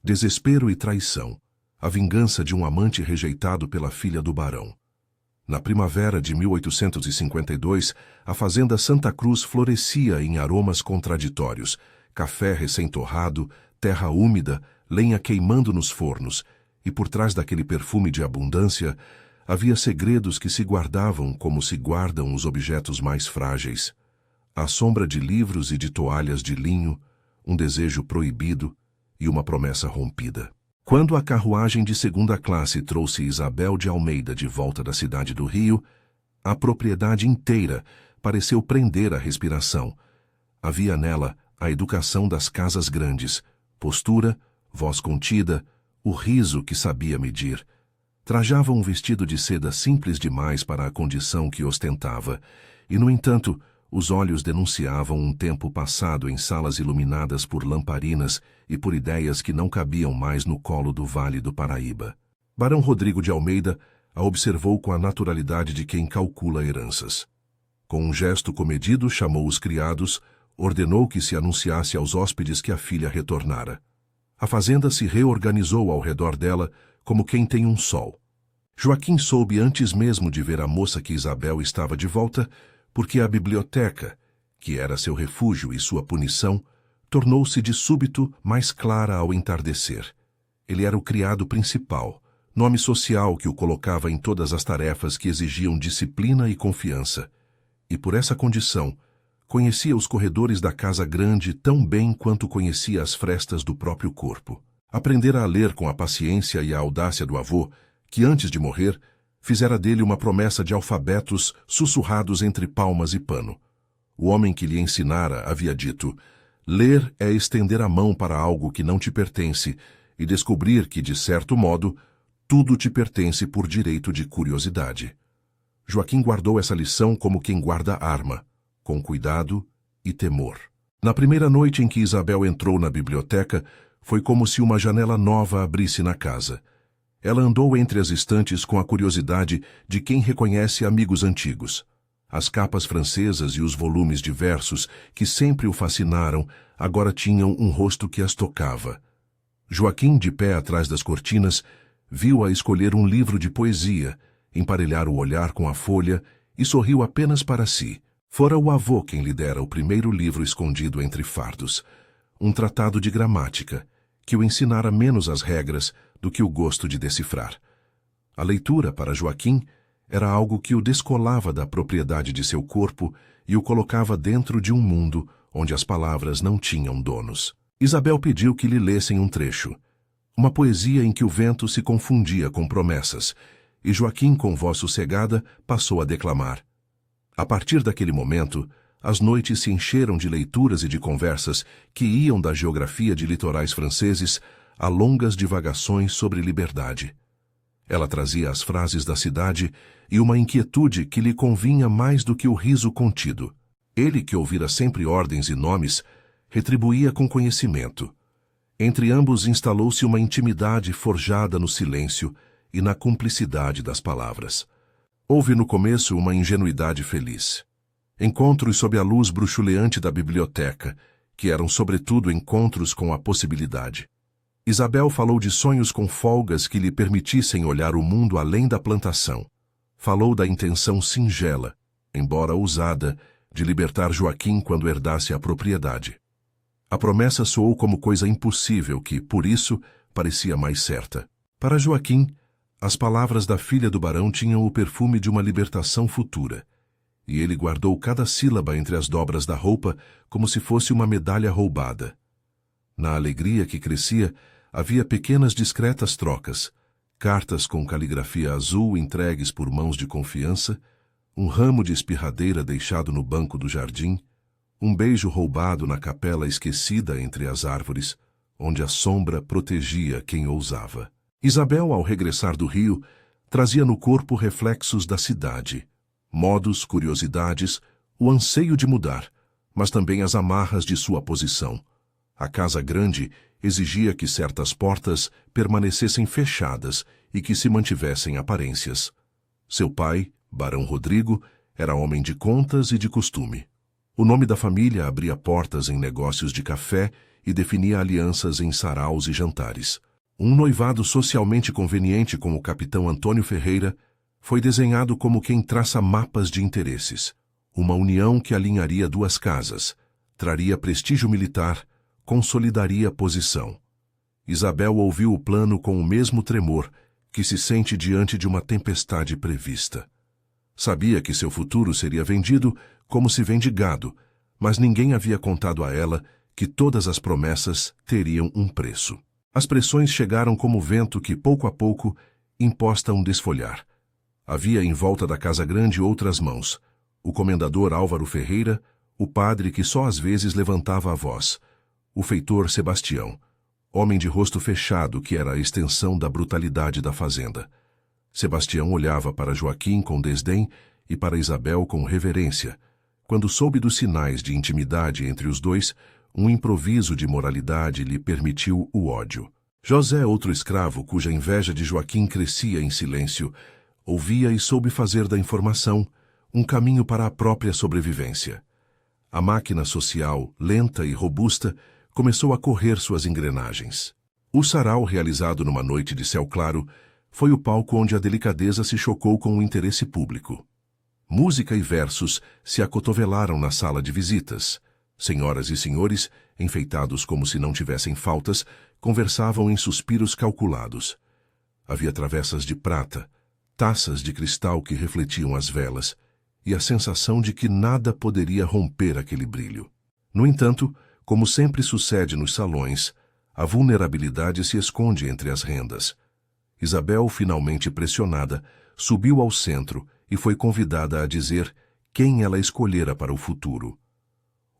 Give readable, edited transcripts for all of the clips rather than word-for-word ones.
desespero e traição, a vingança de um amante rejeitado pela filha do barão. Na primavera de 1852, a fazenda Santa Cruz florescia em aromas contraditórios, café recém-torrado, terra úmida, lenha queimando nos fornos, e por trás daquele perfume de abundância, havia segredos que se guardavam como se guardam os objetos mais frágeis. À sombra de livros e de toalhas de linho, um desejo proibido e uma promessa rompida. Quando a carruagem de segunda classe trouxe Isabel de Almeida de volta da cidade do Rio, a propriedade inteira pareceu prender a respiração. Havia nela a educação das casas grandes, postura, voz contida, o riso que sabia medir. Trajava um vestido de seda simples demais para a condição que ostentava, e, no entanto, os olhos denunciavam um tempo passado em salas iluminadas por lamparinas e por ideias que não cabiam mais no colo do Vale do Paraíba. Barão Rodrigo de Almeida a observou com a naturalidade de quem calcula heranças. Com um gesto comedido, chamou os criados, ordenou que se anunciasse aos hóspedes que a filha retornara. A fazenda se reorganizou ao redor dela como quem tem um sol. Joaquim soube antes mesmo de ver a moça que Isabel estava de volta, porque a biblioteca, que era seu refúgio e sua punição, tornou-se de súbito mais clara ao entardecer. Ele era o criado principal, nome social que o colocava em todas as tarefas que exigiam disciplina e confiança. E por essa condição, conhecia os corredores da casa grande tão bem quanto conhecia as frestas do próprio corpo. Aprendera a ler com a paciência e a audácia do avô, que antes de morrer, fizera dele uma promessa de alfabetos sussurrados entre palmas e pano. O homem que lhe ensinara havia dito: ler é estender a mão para algo que não te pertence e descobrir que, de certo modo, tudo te pertence por direito de curiosidade. Joaquim guardou essa lição como quem guarda arma, com cuidado e temor. Na primeira noite em que Isabel entrou na biblioteca, foi como se uma janela nova abrisse na casa. Ela andou entre as estantes com a curiosidade de quem reconhece amigos antigos. As capas francesas e os volumes de versos, que sempre o fascinaram, agora tinham um rosto que as tocava. Joaquim, de pé atrás das cortinas, viu-a escolher um livro de poesia, emparelhar o olhar com a folha e sorriu apenas para si. Fora o avô quem lhe dera o primeiro livro escondido entre fardos, um tratado de gramática, que o ensinara menos as regras do que o gosto de decifrar. A leitura, para Joaquim, era algo que o descolava da propriedade de seu corpo e o colocava dentro de um mundo onde as palavras não tinham donos. Isabel pediu que lhe lessem um trecho, uma poesia em que o vento se confundia com promessas, e Joaquim, com voz sossegada, passou a declamar. A partir daquele momento, as noites se encheram de leituras e de conversas que iam da geografia de litorais franceses a longas divagações sobre liberdade. Ela trazia as frases da cidade e uma inquietude que lhe convinha mais do que o riso contido. Ele, que ouvira sempre ordens e nomes, retribuía com conhecimento. Entre ambos instalou-se uma intimidade forjada no silêncio e na cumplicidade das palavras. Houve no começo uma ingenuidade feliz. Encontros sob a luz bruxuleante da biblioteca, que eram sobretudo encontros com a possibilidade. Isabel falou de sonhos com folgas que lhe permitissem olhar o mundo além da plantação. Falou da intenção singela, embora ousada, de libertar Joaquim quando herdasse a propriedade. A promessa soou como coisa impossível que, por isso, parecia mais certa. Para Joaquim, as palavras da filha do barão tinham o perfume de uma libertação futura, e ele guardou cada sílaba entre as dobras da roupa como se fosse uma medalha roubada. Na alegria que crescia, havia pequenas discretas trocas, cartas com caligrafia azul entregues por mãos de confiança, um ramo de espirradeira deixado no banco do jardim, um beijo roubado na capela esquecida entre as árvores, onde a sombra protegia quem ousava. Isabel, ao regressar do Rio, trazia no corpo reflexos da cidade, modos, curiosidades, o anseio de mudar, mas também as amarras de sua posição. A casa grande exigia que certas portas permanecessem fechadas e que se mantivessem aparências. Seu pai, Barão Rodrigo, era homem de contas e de costume. O nome da família abria portas em negócios de café e definia alianças em saraus e jantares. Um noivado socialmente conveniente com o capitão Antônio Ferreira foi desenhado como quem traça mapas de interesses. Uma união que alinharia duas casas, traria prestígio militar, consolidaria posição. Isabel ouviu o plano com o mesmo tremor que se sente diante de uma tempestade prevista. Sabia que seu futuro seria vendido como se vende gado, mas ninguém havia contado a ela que todas as promessas teriam um preço. As pressões chegaram como vento que, pouco a pouco, imposta um desfolhar. Havia em volta da Casa Grande outras mãos, o comendador Álvaro Ferreira, o padre que só às vezes levantava a voz, o feitor Sebastião, homem de rosto fechado que era a extensão da brutalidade da fazenda. Sebastião olhava para Joaquim com desdém e para Isabel com reverência. Quando soube dos sinais de intimidade entre os dois, um improviso de moralidade lhe permitiu o ódio. José, outro escravo cuja inveja de Joaquim crescia em silêncio, ouvia e soube fazer da informação um caminho para a própria sobrevivência. A máquina social, lenta e robusta, começou a correr suas engrenagens. O sarau, realizado numa noite de céu claro, foi o palco onde a delicadeza se chocou com o interesse público. Música e versos se acotovelaram na sala de visitas. Senhoras e senhores, enfeitados como se não tivessem faltas, conversavam em suspiros calculados. Havia travessas de prata, taças de cristal que refletiam as velas, e a sensação de que nada poderia romper aquele brilho. No entanto, como sempre sucede nos salões, a vulnerabilidade se esconde entre as rendas. Isabel, finalmente pressionada, subiu ao centro e foi convidada a dizer quem ela escolhera para o futuro.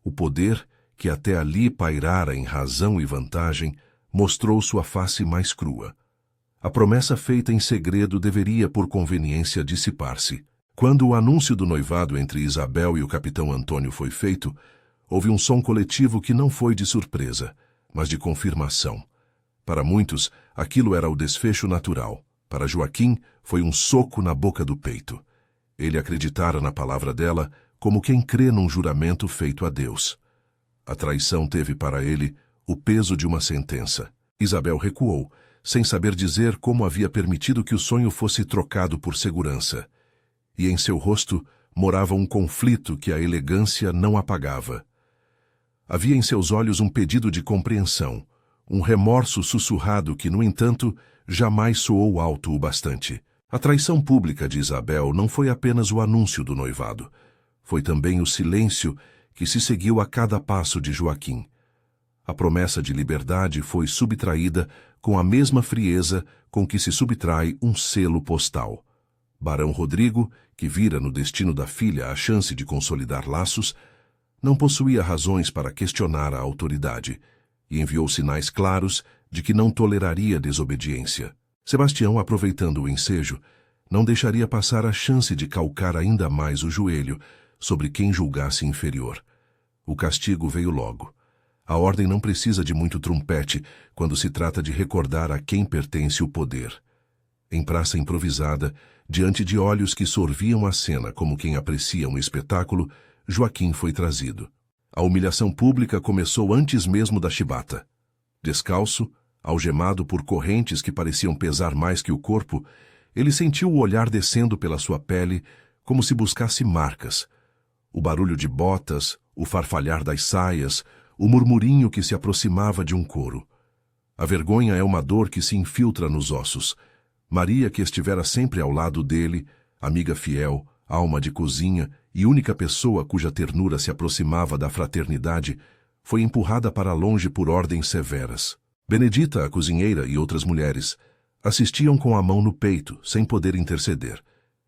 O poder, que até ali pairara em razão e vantagem, mostrou sua face mais crua. A promessa feita em segredo deveria, por conveniência, dissipar-se. Quando o anúncio do noivado entre Isabel e o capitão Antônio foi feito, houve um som coletivo que não foi de surpresa, mas de confirmação. Para muitos, aquilo era o desfecho natural. Para Joaquim, foi um soco na boca do peito. Ele acreditara na palavra dela como quem crê num juramento feito a Deus. A traição teve para ele o peso de uma sentença. Isabel recuou, sem saber dizer como havia permitido que o sonho fosse trocado por segurança. E em seu rosto morava um conflito que a elegância não apagava. Havia em seus olhos um pedido de compreensão, um remorso sussurrado que, no entanto, jamais soou alto o bastante. A traição pública de Isabel não foi apenas o anúncio do noivado. Foi também o silêncio que se seguiu a cada passo de Joaquim. A promessa de liberdade foi subtraída com a mesma frieza com que se subtrai um selo postal. Barão Rodrigo, que vira no destino da filha a chance de consolidar laços, não possuía razões para questionar a autoridade e enviou sinais claros de que não toleraria desobediência. Sebastião, aproveitando o ensejo, não deixaria passar a chance de calcar ainda mais o joelho sobre quem julgasse inferior. O castigo veio logo. A ordem não precisa de muito trompete quando se trata de recordar a quem pertence o poder. Em praça improvisada, diante de olhos que sorviam a cena como quem aprecia um espetáculo, Joaquim foi trazido. A humilhação pública começou antes mesmo da chibata. Descalço, algemado por correntes que pareciam pesar mais que o corpo, ele sentiu o olhar descendo pela sua pele como se buscasse marcas. O barulho de botas, o farfalhar das saias, o murmurinho que se aproximava de um coro. A vergonha é uma dor que se infiltra nos ossos. Maria, que estivera sempre ao lado dele, amiga fiel, alma de cozinha e única pessoa cuja ternura se aproximava da fraternidade, foi empurrada para longe por ordens severas. Benedita, a cozinheira, e outras mulheres assistiam com a mão no peito, sem poder interceder.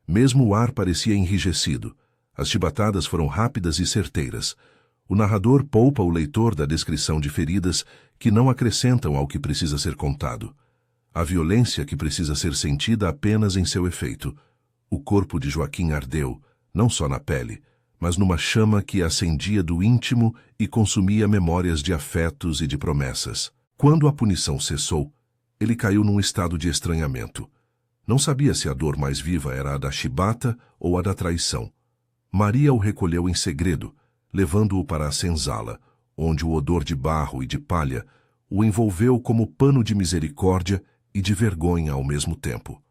Mesmo o ar parecia enrijecido. As chibatadas foram rápidas e certeiras. O narrador poupa o leitor da descrição de feridas que não acrescentam ao que precisa ser contado. A violência que precisa ser sentida apenas em seu efeito. O corpo de Joaquim ardeu, não só na pele, mas numa chama que acendia do íntimo e consumia memórias de afetos e de promessas. Quando a punição cessou, ele caiu num estado de estranhamento. Não sabia se a dor mais viva era a da chibata ou a da traição. Maria o recolheu em segredo, levando-o para a senzala, onde o odor de barro e de palha o envolveu como pano de misericórdia e de vergonha ao mesmo tempo.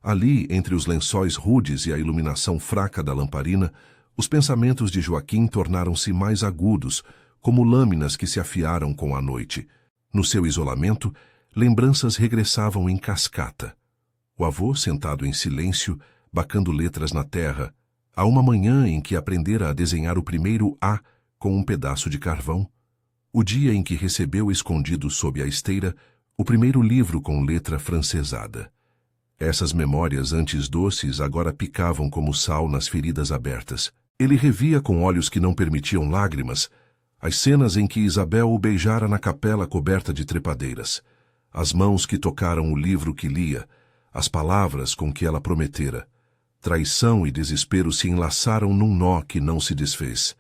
Ali, entre os lençóis rudes e a iluminação fraca da lamparina, os pensamentos de Joaquim tornaram-se mais agudos, como lâminas que se afiaram com a noite. No seu isolamento, lembranças regressavam em cascata. O avô, sentado em silêncio, bacando letras na terra, a uma manhã em que aprendera a desenhar o primeiro A com um pedaço de carvão, o dia em que recebeu escondido sob a esteira o primeiro livro com letra francesada. Essas memórias antes doces agora picavam como sal nas feridas abertas. Ele revia com olhos que não permitiam lágrimas as cenas em que Isabel o beijara na capela coberta de trepadeiras, as mãos que tocaram o livro que lia, as palavras com que ela prometera. Traição e desespero se enlaçaram num nó que não se desfez.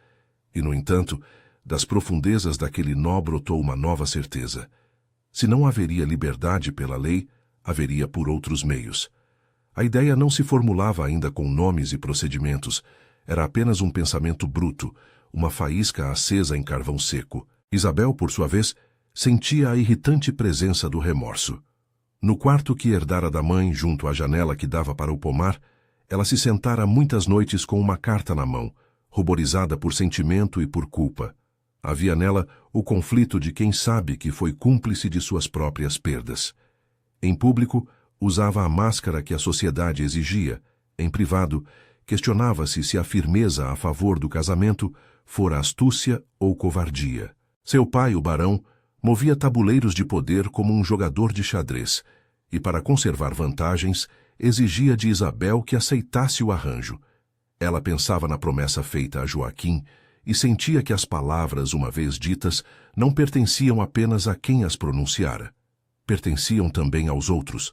E, no entanto, das profundezas daquele nó brotou uma nova certeza. Se não haveria liberdade pela lei, haveria por outros meios. A ideia não se formulava ainda com nomes e procedimentos. Era apenas um pensamento bruto, uma faísca acesa em carvão seco. Isabel, por sua vez, sentia a irritante presença do remorso. No quarto que herdara da mãe, junto à janela que dava para o pomar, ela se sentara muitas noites com uma carta na mão, ruborizada por sentimento e por culpa. Havia nela o conflito de quem sabe que foi cúmplice de suas próprias perdas. Em público, usava a máscara que a sociedade exigia. Em privado, questionava-se se a firmeza a favor do casamento fora astúcia ou covardia. Seu pai, o barão, movia tabuleiros de poder como um jogador de xadrez, e para conservar vantagens, exigia de Isabel que aceitasse o arranjo. Ela pensava na promessa feita a Joaquim e sentia que as palavras, uma vez ditas, não pertenciam apenas a quem as pronunciara. Pertenciam também aos outros.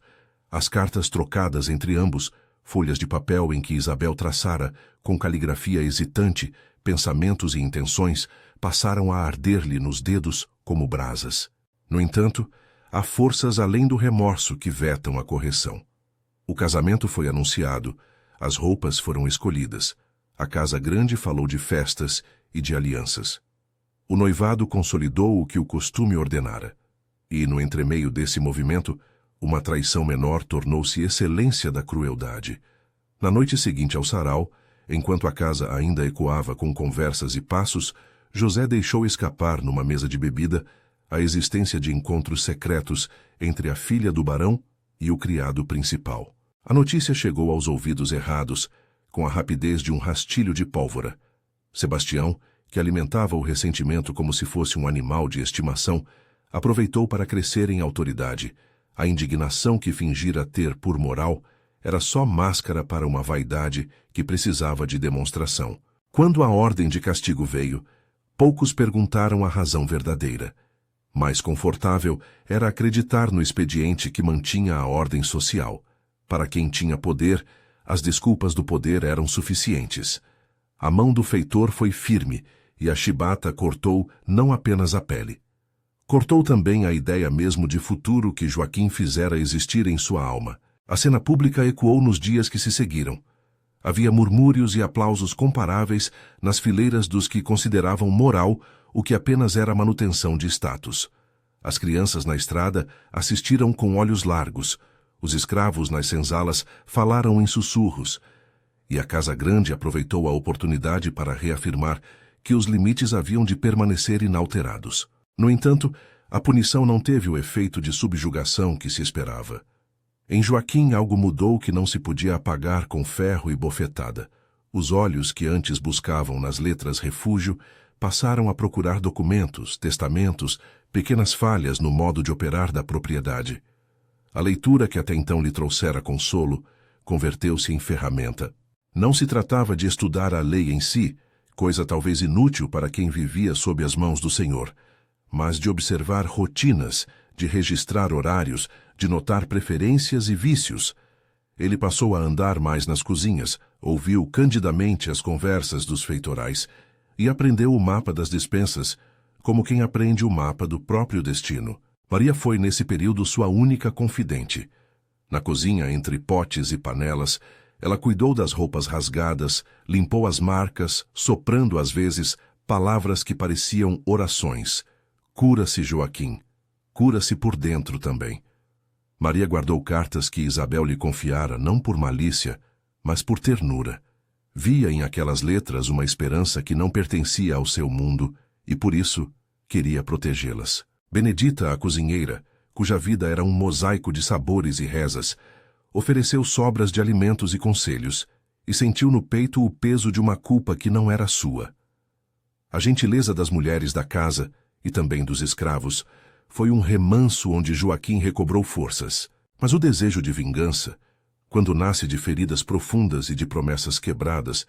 As cartas trocadas entre ambos, folhas de papel em que Isabel traçara, com caligrafia hesitante, pensamentos e intenções, passaram a arder-lhe nos dedos como brasas. No entanto, há forças além do remorso que vetam a correção. O casamento foi anunciado, as roupas foram escolhidas, a casa grande falou de festas e de alianças. O noivado consolidou o que o costume ordenara. E, no entremeio desse movimento, uma traição menor tornou-se excelência da crueldade. Na noite seguinte ao sarau, enquanto a casa ainda ecoava com conversas e passos, José deixou escapar numa mesa de bebida a existência de encontros secretos entre a filha do barão e o criado principal. A notícia chegou aos ouvidos errados, com a rapidez de um rastilho de pólvora. Sebastião, que alimentava o ressentimento como se fosse um animal de estimação, aproveitou para crescer em autoridade. A indignação que fingira ter por moral era só máscara para uma vaidade que precisava de demonstração. Quando a ordem de castigo veio, poucos perguntaram a razão verdadeira. Mais confortável era acreditar no expediente que mantinha a ordem social. Para quem tinha poder, as desculpas do poder eram suficientes. A mão do feitor foi firme e a chibata cortou não apenas a pele. Cortou também a ideia mesmo de futuro que Joaquim fizera existir em sua alma. A cena pública ecoou nos dias que se seguiram. Havia murmúrios e aplausos comparáveis nas fileiras dos que consideravam moral o que apenas era manutenção de status. As crianças na estrada assistiram com olhos largos. Os escravos nas senzalas falaram em sussurros. E a Casa Grande aproveitou a oportunidade para reafirmar que os limites haviam de permanecer inalterados. No entanto, a punição não teve o efeito de subjugação que se esperava. Em Joaquim algo mudou que não se podia apagar com ferro e bofetada. Os olhos que antes buscavam nas letras refúgio passaram a procurar documentos, testamentos, pequenas falhas no modo de operar da propriedade. A leitura que até então lhe trouxera consolo converteu-se em ferramenta. Não se tratava de estudar a lei em si, coisa talvez inútil para quem vivia sob as mãos do Senhor, mas de observar rotinas, de registrar horários, de notar preferências e vícios. Ele passou a andar mais nas cozinhas, ouviu candidamente as conversas dos feitorais e aprendeu o mapa das despensas, como quem aprende o mapa do próprio destino. Maria foi, nesse período, sua única confidente. Na cozinha, entre potes e panelas, ela cuidou das roupas rasgadas, limpou as marcas, soprando às vezes, palavras que pareciam orações. Cura-se, Joaquim. Cura-se por dentro também. Maria guardou cartas que Isabel lhe confiara não por malícia, mas por ternura. Via em aquelas letras uma esperança que não pertencia ao seu mundo e, por isso, queria protegê-las. Benedita, a cozinheira, cuja vida era um mosaico de sabores e rezas, ofereceu sobras de alimentos e conselhos, e sentiu no peito o peso de uma culpa que não era sua. A gentileza das mulheres da casa, e também dos escravos, foi um remanso onde Joaquim recobrou forças. Mas o desejo de vingança, quando nasce de feridas profundas e de promessas quebradas,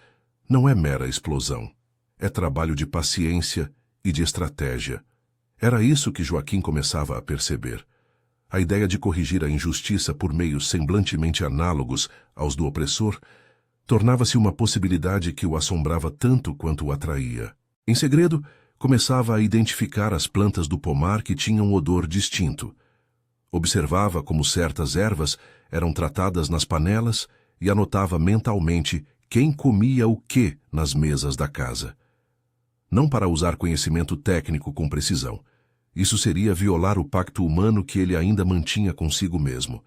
não é mera explosão. É trabalho de paciência e de estratégia. Era isso que Joaquim começava a perceber. A ideia de corrigir a injustiça por meios semblantemente análogos aos do opressor tornava-se uma possibilidade que o assombrava tanto quanto o atraía. Em segredo, começava a identificar as plantas do pomar que tinham odor distinto. Observava como certas ervas eram tratadas nas panelas e anotava mentalmente quem comia o quê nas mesas da casa. Não para usar conhecimento técnico com precisão. Isso seria violar o pacto humano que ele ainda mantinha consigo mesmo,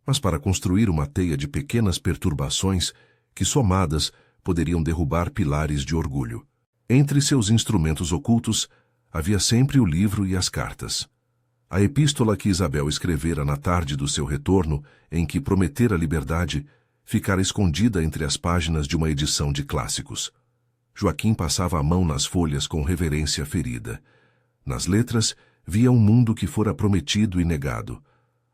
mas para construir uma teia de pequenas perturbações que, somadas, poderiam derrubar pilares de orgulho. Entre seus instrumentos ocultos, havia sempre o livro e as cartas. A epístola que Isabel escrevera na tarde do seu retorno, em que prometera liberdade, ficara escondida entre as páginas de uma edição de clássicos. Joaquim passava a mão nas folhas com reverência ferida. Nas letras, via um mundo que fora prometido e negado.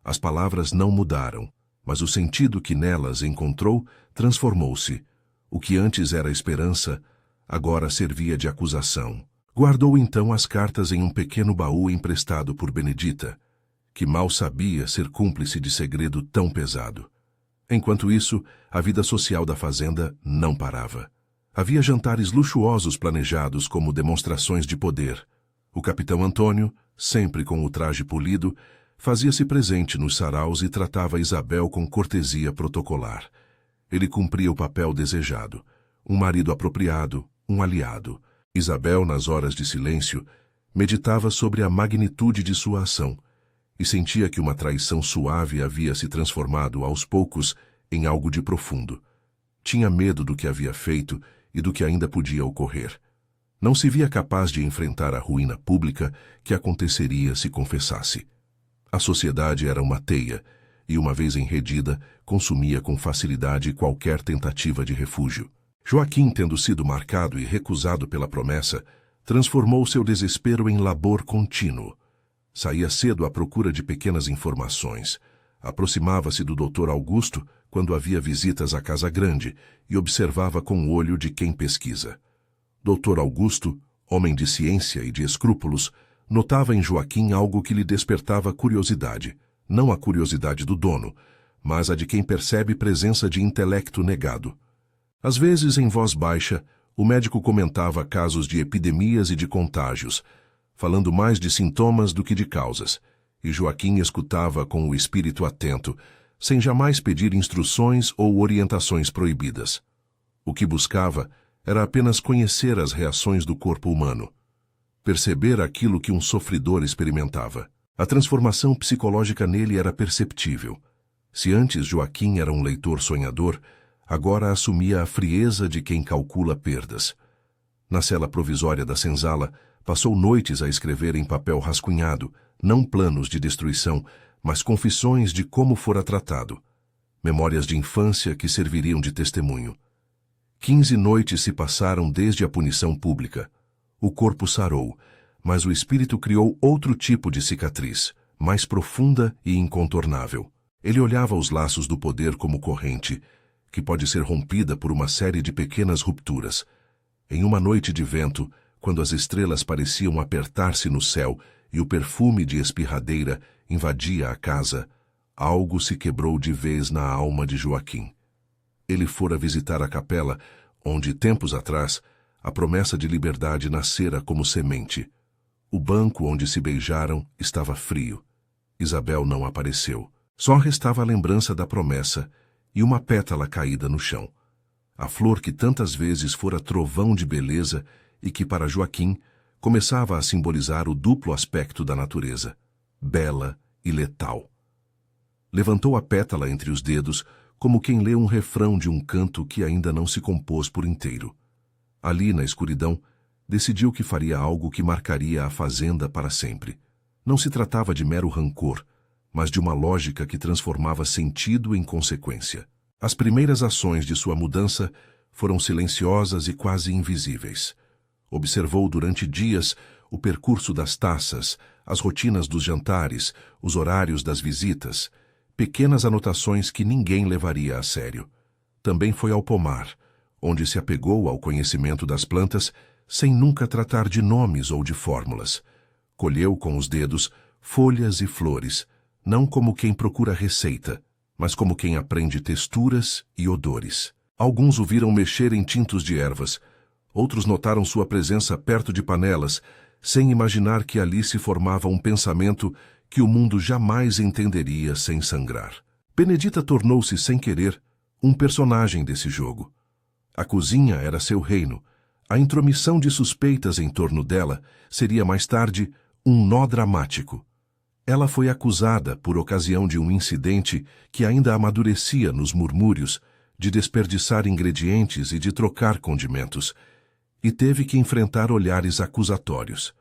As palavras não mudaram, mas o sentido que nelas encontrou transformou-se. O que antes era esperança, agora servia de acusação. Guardou então as cartas em um pequeno baú emprestado por Benedita, que mal sabia ser cúmplice de segredo tão pesado. Enquanto isso, a vida social da fazenda não parava. Havia jantares luxuosos planejados como demonstrações de poder. O capitão Antônio, sempre com o traje polido, fazia-se presente nos saraus e tratava Isabel com cortesia protocolar. Ele cumpria o papel desejado, um marido apropriado, um aliado. Isabel, nas horas de silêncio, meditava sobre a magnitude de sua ação e sentia que uma traição suave havia se transformado aos poucos em algo de profundo. Tinha medo do que havia feito e do que ainda podia ocorrer. Não se via capaz de enfrentar a ruína pública que aconteceria se confessasse. A sociedade era uma teia e, uma vez enredida, consumia com facilidade qualquer tentativa de refúgio. Joaquim, tendo sido marcado e recusado pela promessa, transformou seu desespero em labor contínuo. Saía cedo à procura de pequenas informações. Aproximava-se do Dr. Augusto quando havia visitas à Casa Grande e observava com o olho de quem pesquisa. Dr. Augusto, homem de ciência e de escrúpulos, notava em Joaquim algo que lhe despertava curiosidade, não a curiosidade do dono, mas a de quem percebe presença de intelecto negado. Às vezes, em voz baixa, o médico comentava casos de epidemias e de contágios, falando mais de sintomas do que de causas, e Joaquim escutava com o espírito atento, sem jamais pedir instruções ou orientações proibidas. O que buscava era apenas conhecer as reações do corpo humano, perceber aquilo que um sofredor experimentava. A transformação psicológica nele era perceptível. Se antes Joaquim era um leitor sonhador, agora assumia a frieza de quem calcula perdas. Na cela provisória da senzala, passou noites a escrever em papel rascunhado, não planos de destruição, mas confissões de como fora tratado, memórias de infância que serviriam de testemunho. 15 noites se passaram desde a punição pública. O corpo sarou, mas o espírito criou outro tipo de cicatriz, mais profunda e incontornável. Ele olhava os laços do poder como corrente, que pode ser rompida por uma série de pequenas rupturas. Em uma noite de vento, quando as estrelas pareciam apertar-se no céu e o perfume de espirradeira invadia a casa, algo se quebrou de vez na alma de Joaquim. Ele fora visitar a capela, onde, tempos atrás, a promessa de liberdade nascera como semente. O banco onde se beijaram estava frio. Isabel não apareceu. Só restava a lembrança da promessa e uma pétala caída no chão. A flor que tantas vezes fora trovão de beleza e que, para Joaquim, começava a simbolizar o duplo aspecto da natureza, bela e letal. Levantou a pétala entre os dedos, como quem lê um refrão de um canto que ainda não se compôs por inteiro. Ali, na escuridão, decidiu que faria algo que marcaria a fazenda para sempre. Não se tratava de mero rancor, mas de uma lógica que transformava sentido em consequência. As primeiras ações de sua mudança foram silenciosas e quase invisíveis. Observou durante dias o percurso das taças, as rotinas dos jantares, os horários das visitas, pequenas anotações que ninguém levaria a sério. Também foi ao pomar, onde se apegou ao conhecimento das plantas sem nunca tratar de nomes ou de fórmulas. Colheu com os dedos folhas e flores, não como quem procura receita, mas como quem aprende texturas e odores. Alguns o viram mexer em tintos de ervas, outros notaram sua presença perto de panelas, sem imaginar que ali se formava um pensamento que o mundo jamais entenderia sem sangrar. Benedita tornou-se, sem querer, um personagem desse jogo. A cozinha era seu reino. A intromissão de suspeitas em torno dela seria mais tarde um nó dramático. Ela foi acusada, por ocasião de um incidente que ainda amadurecia nos murmúrios, de desperdiçar ingredientes e de trocar condimentos, e teve que enfrentar olhares acusatórios.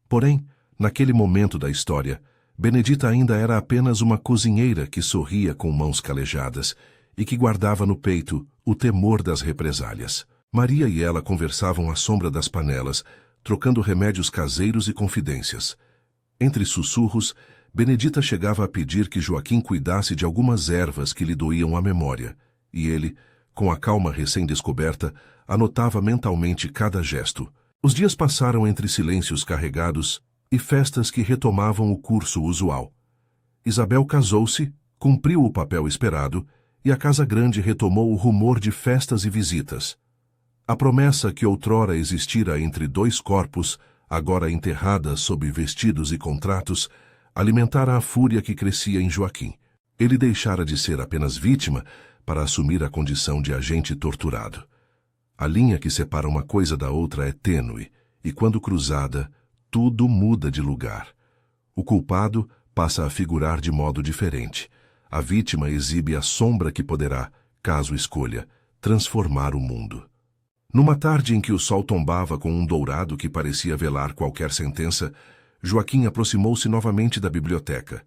Porém, naquele momento da história, Benedita ainda era apenas uma cozinheira que sorria com mãos calejadas e que guardava no peito o temor das represálias. Maria e ela conversavam à sombra das panelas, trocando remédios caseiros e confidências. Entre sussurros, Benedita chegava a pedir que Joaquim cuidasse de algumas ervas que lhe doíam a memória, e ele, com a calma recém-descoberta, anotava mentalmente cada gesto. Os dias passaram entre silêncios carregados e festas que retomavam o curso usual. Isabel casou-se, cumpriu o papel esperado, e a casa grande retomou o rumor de festas e visitas. A promessa que outrora existira entre dois corpos, agora enterrada sob vestidos e contratos, alimentara a fúria que crescia em Joaquim. Ele deixara de ser apenas vítima para assumir a condição de agente torturado. A linha que separa uma coisa da outra é tênue, e quando cruzada, tudo muda de lugar. O culpado passa a figurar de modo diferente. A vítima exibe a sombra que poderá, caso escolha, transformar o mundo. Numa tarde em que o sol tombava com um dourado que parecia velar qualquer sentença, Joaquim aproximou-se novamente da biblioteca.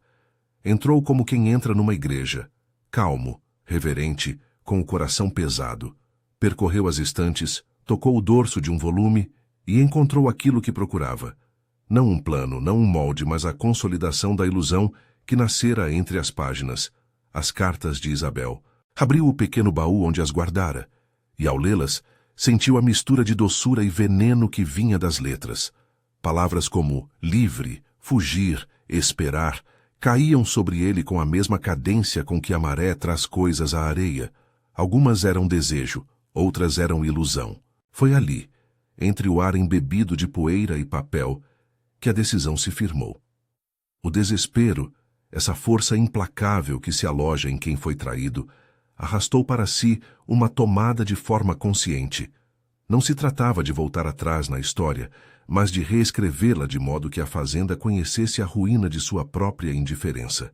Entrou como quem entra numa igreja, calmo, reverente, com o coração pesado. Percorreu as estantes, tocou o dorso de um volume e encontrou aquilo que procurava. Não um plano, não um molde, mas a consolidação da ilusão que nascera entre as páginas, as cartas de Isabel. Abriu o pequeno baú onde as guardara, e ao lê-las, sentiu a mistura de doçura e veneno que vinha das letras. Palavras como livre, fugir, esperar, caíam sobre ele com a mesma cadência com que a maré traz coisas à areia. Algumas eram desejo, outras eram ilusão. Foi ali, entre o ar embebido de poeira e papel, que a decisão se firmou. O desespero, essa força implacável que se aloja em quem foi traído, arrastou para si uma tomada de forma consciente. Não se tratava de voltar atrás na história, mas de reescrevê-la de modo que a fazenda conhecesse a ruína de sua própria indiferença.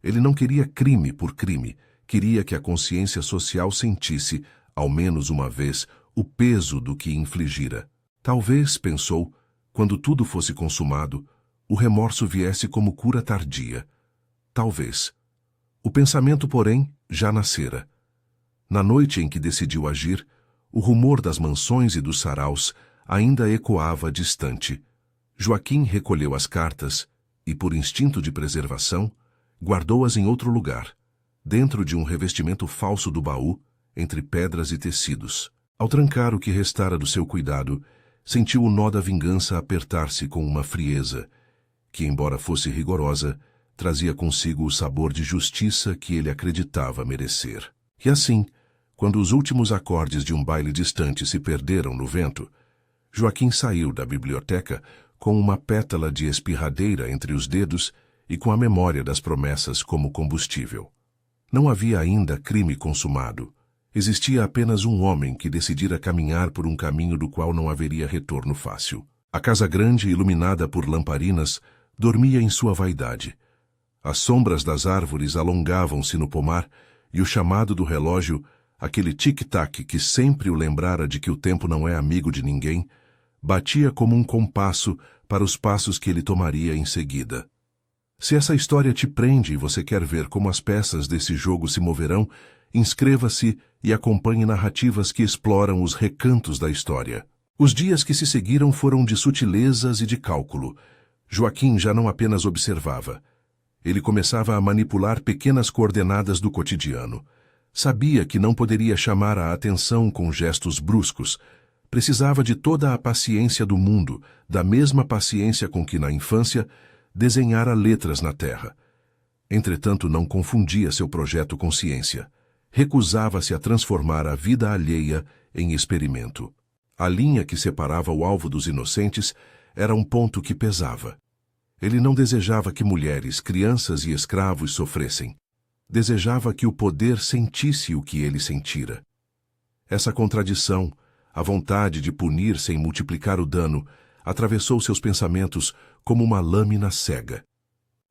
Ele não queria crime por crime, queria que a consciência social sentisse, ao menos uma vez, o peso do que infligira. Talvez, pensou, quando tudo fosse consumado, o remorso viesse como cura tardia. Talvez. O pensamento, porém, já nascera. Na noite em que decidiu agir, o rumor das mansões e dos saraus ainda ecoava distante. Joaquim recolheu as cartas e, por instinto de preservação, guardou-as em outro lugar, dentro de um revestimento falso do baú, entre pedras e tecidos. Ao trancar o que restara do seu cuidado, sentiu o nó da vingança apertar-se com uma frieza, que, embora fosse rigorosa, trazia consigo o sabor de justiça que ele acreditava merecer. E assim, quando os últimos acordes de um baile distante se perderam no vento, Joaquim saiu da biblioteca com uma pétala de espirradeira entre os dedos e com a memória das promessas como combustível. Não havia ainda crime consumado, Existia apenas um homem que decidira caminhar por um caminho do qual não haveria retorno fácil. A casa grande, iluminada por lamparinas, dormia em sua vaidade. As sombras das árvores alongavam-se no pomar e o chamado do relógio, aquele tic-tac que sempre o lembrara de que o tempo não é amigo de ninguém, batia como um compasso para os passos que ele tomaria em seguida. Se essa história te prende e você quer ver como as peças desse jogo se moverão, inscreva-se e acompanhe narrativas que exploram os recantos da história. Os dias que se seguiram foram de sutilezas e de cálculo. Joaquim já não apenas observava. Ele começava a manipular pequenas coordenadas do cotidiano. Sabia que não poderia chamar a atenção com gestos bruscos. Precisava de toda a paciência do mundo, da mesma paciência com que, na infância, desenhara letras na terra. Entretanto, não confundia seu projeto com ciência. Recusava-se a transformar a vida alheia em experimento. A linha que separava o alvo dos inocentes era um ponto que pesava. Ele não desejava que mulheres, crianças e escravos sofressem. Desejava que o poder sentisse o que ele sentira. Essa contradição, a vontade de punir sem multiplicar o dano, atravessou seus pensamentos como uma lâmina cega.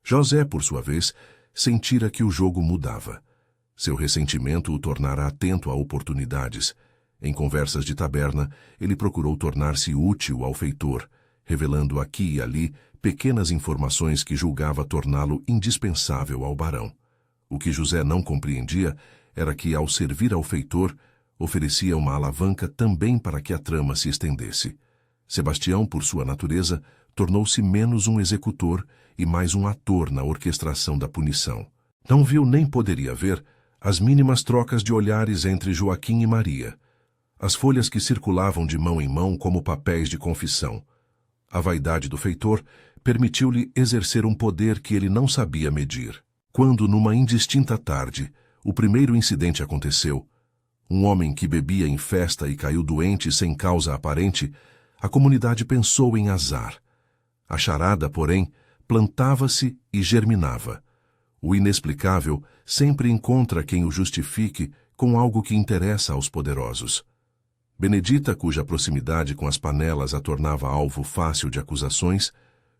José, por sua vez, sentira que o jogo mudava. Seu ressentimento o tornara atento a oportunidades. Em conversas de taberna, ele procurou tornar-se útil ao feitor, revelando aqui e ali pequenas informações que julgava torná-lo indispensável ao barão. O que José não compreendia era que, ao servir ao feitor, oferecia uma alavanca também para que a trama se estendesse. Sebastião, por sua natureza, tornou-se menos um executor e mais um ator na orquestração da punição. Não viu nem poderia ver as mínimas trocas de olhares entre Joaquim e Maria, as folhas que circulavam de mão em mão como papéis de confissão. A vaidade do feitor permitiu-lhe exercer um poder que ele não sabia medir. Quando, numa indistinta tarde, o primeiro incidente aconteceu, um homem que bebia em festa e caiu doente sem causa aparente, a comunidade pensou em azar. A charada, porém, plantava-se e germinava. O inexplicável sempre encontra quem o justifique com algo que interessa aos poderosos. Benedita, cuja proximidade com as panelas a tornava alvo fácil de acusações,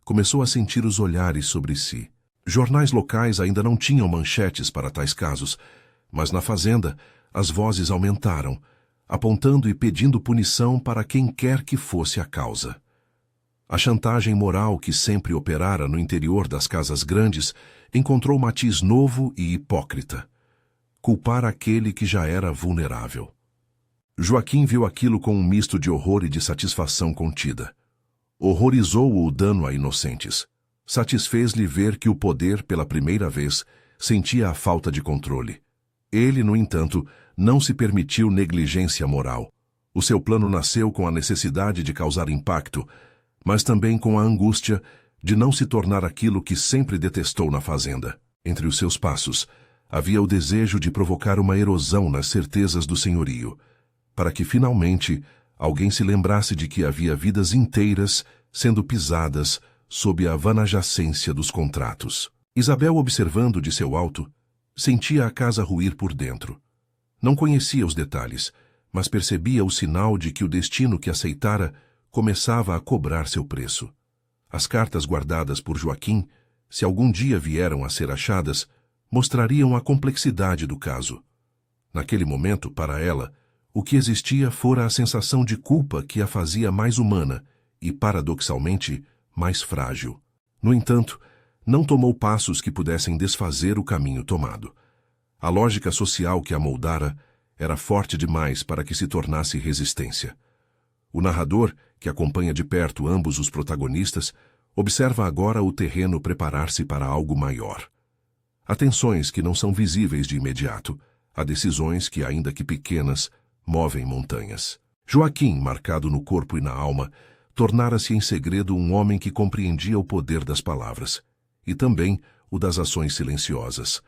começou a sentir os olhares sobre si. Jornais locais ainda não tinham manchetes para tais casos, mas na fazenda as vozes aumentaram, apontando e pedindo punição para quem quer que fosse a causa. A chantagem moral que sempre operara no interior das casas grandes encontrou matiz novo e hipócrita. Culpar aquele que já era vulnerável. Joaquim viu aquilo com um misto de horror e de satisfação contida. Horrorizou-o o dano a inocentes. Satisfez-lhe ver que o poder, pela primeira vez, sentia a falta de controle. Ele, no entanto, não se permitiu negligência moral. O seu plano nasceu com a necessidade de causar impacto, mas também com a angústia de não se tornar aquilo que sempre detestou na fazenda. Entre os seus passos, havia o desejo de provocar uma erosão nas certezas do senhorio, para que, finalmente, alguém se lembrasse de que havia vidas inteiras sendo pisadas sob a vanajacência dos contratos. Isabel, observando de seu alto, sentia a casa ruir por dentro. Não conhecia os detalhes, mas percebia o sinal de que o destino que aceitara começava a cobrar seu preço. As cartas guardadas por Joaquim, se algum dia vieram a ser achadas, mostrariam a complexidade do caso. Naquele momento, para ela, o que existia fora a sensação de culpa que a fazia mais humana e, paradoxalmente, mais frágil. No entanto, não tomou passos que pudessem desfazer o caminho tomado. A lógica social que a moldara era forte demais para que se tornasse resistência. O narrador, que acompanha de perto ambos os protagonistas, observa agora o terreno preparar-se para algo maior. Há tensões que não são visíveis de imediato, há decisões que, ainda que pequenas, movem montanhas. Joaquim, marcado no corpo e na alma, tornara-se em segredo um homem que compreendia o poder das palavras, e também o das ações silenciosas.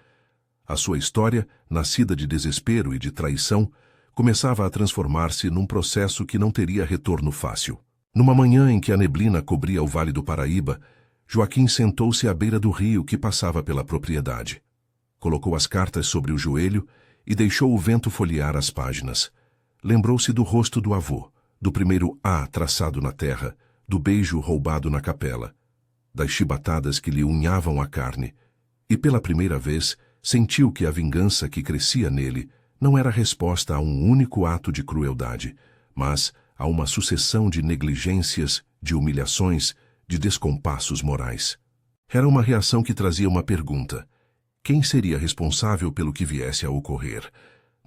A sua história, nascida de desespero e de traição, começava a transformar-se num processo que não teria retorno fácil. Numa manhã em que a neblina cobria o Vale do Paraíba, Joaquim sentou-se à beira do rio que passava pela propriedade. Colocou as cartas sobre o joelho e deixou o vento folhear as páginas. Lembrou-se do rosto do avô, do primeiro A traçado na terra, do beijo roubado na capela, das chibatadas que lhe unhavam a carne, e pela primeira vez sentiu que a vingança que crescia nele não era resposta a um único ato de crueldade, mas a uma sucessão de negligências, de humilhações, de descompassos morais. Era uma reação que trazia uma pergunta: quem seria responsável pelo que viesse a ocorrer?